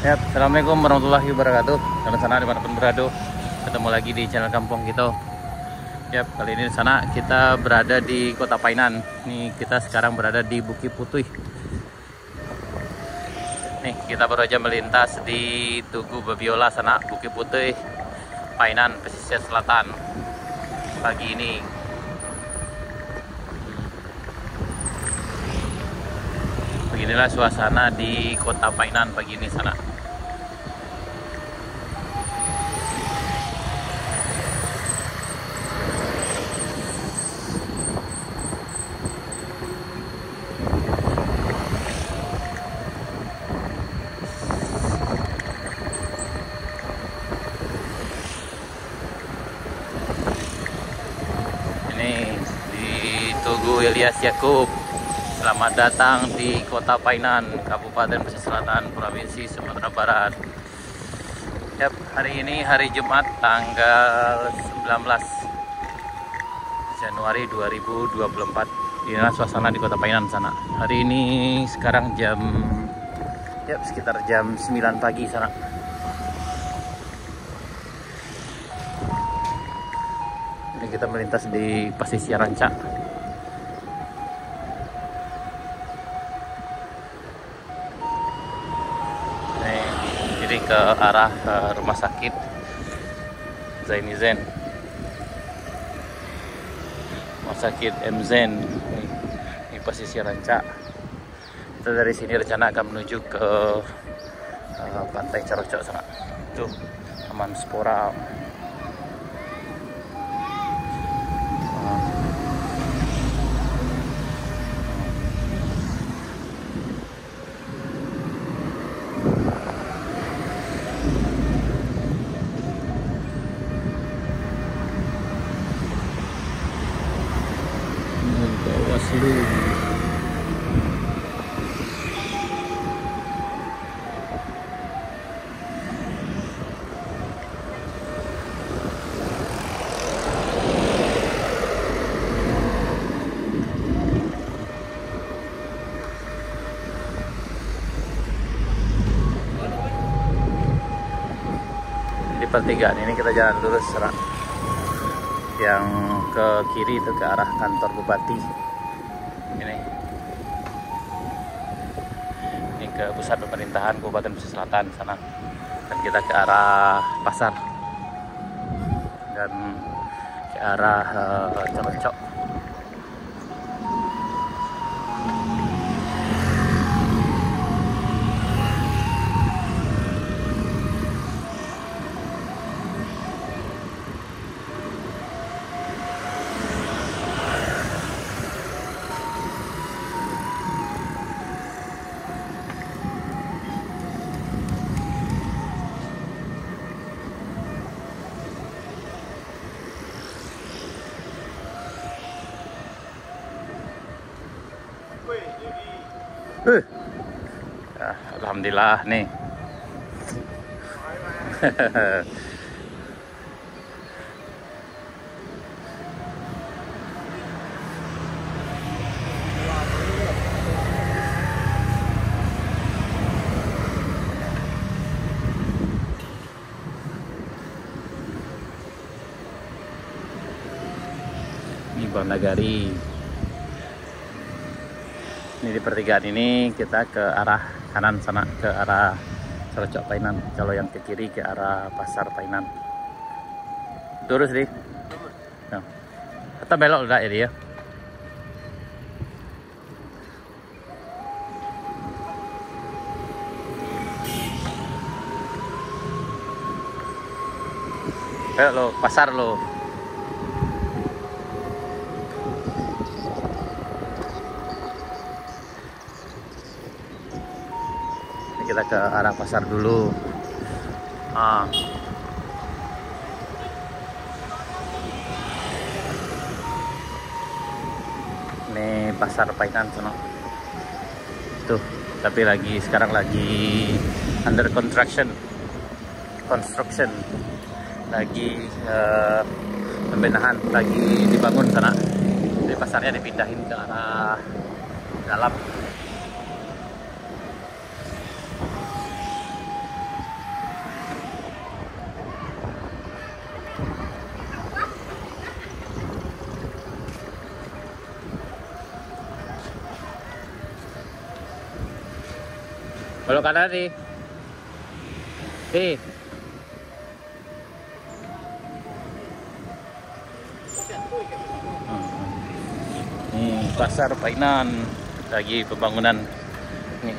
Ya, Assalamualaikum warahmatullahi wabarakatuh. Teman sana dimanapun berada, ketemu lagi di channel Kampung Kita. Ya, kali ini di sana kita berada di Kota Painan. Nih, kita sekarang berada di Bukit Putih. Nih, kita baru aja melintas di Tugu Babiola sana, Bukit Putih, Painan, pesisir selatan. Pagi ini. Beginilah suasana di Kota Painan pagi ini sana. Ini di Tugu Ilyas Yakub. Selamat datang di Kota Painan, Kabupaten Pesisir Selatan, Provinsi Sumatera Barat. Yap, hari ini hari Jumat tanggal 19 Januari 2024. Inilah suasana di Kota Painan sana. Hari ini sekarang sekitar jam 9 pagi sana. Ini kita melintas di Pesisir Ranca. Jadi ke arah rumah sakit Zaini Zen, rumah sakit M Zen. Ini Pesisir Ranca. Kita dari sini rencana akan menuju ke Pantai Carocok sana. Tuh, Taman Spora. Bawaslu. Di pertigaan ini kita jalan lurus serang. Yang ke kiri itu ke arah kantor bupati. Ini ke pusat pemerintahan Kabupaten Pesisir Selatan sana. Dan kita ke arah pasar dan ke arah Carocok. Ya, alhamdulillah nih. Ini Bang Nagari. Ini di pertigaan ini kita ke arah kanan sana, ke arah Carocok Painan. Kalau yang ke kiri ke arah pasar Painan. Lurus nih. Nah, kita belok udah ini ya. Belok lo, pasar lo. Kita ke arah pasar dulu. Ini pasar Painan sana. Tuh, tapi sekarang lagi under construction. Lagi pembenahan, lagi dibangun sana. Jadi pasarnya dipindahin ke arah dalam. Belok kanan nih. Nih pasar Painan lagi pembangunan. Nih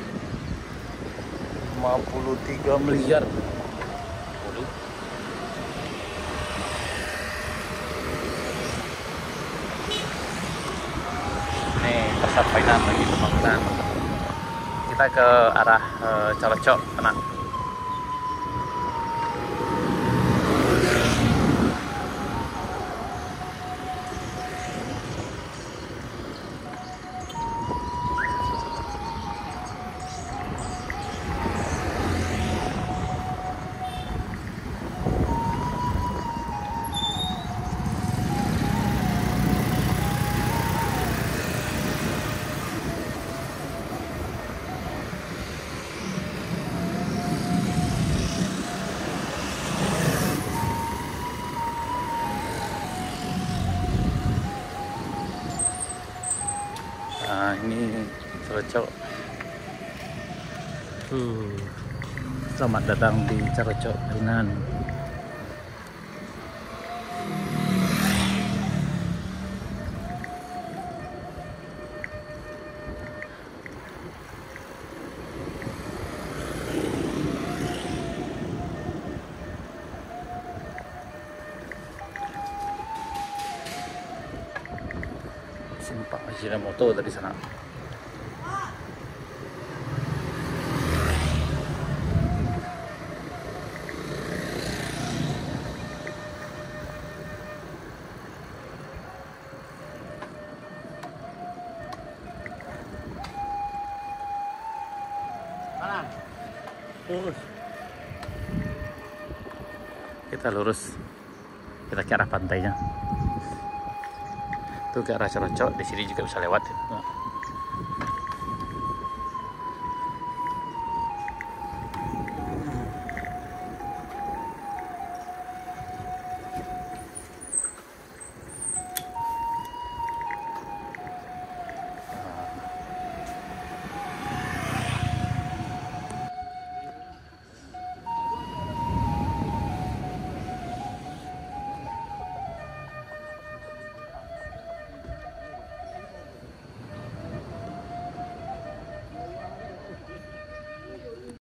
53 miliar. Nih pasar Painan lagi pembangunan. Kita ke arah Calocok kena. Nah ini Calocok. Selamat datang di Calocok Painan. Simpak Ajinomoto dari sana. Kita lurus, kita ke arah pantainya. Tuh ke arah Calocok, di sini juga bisa lewat.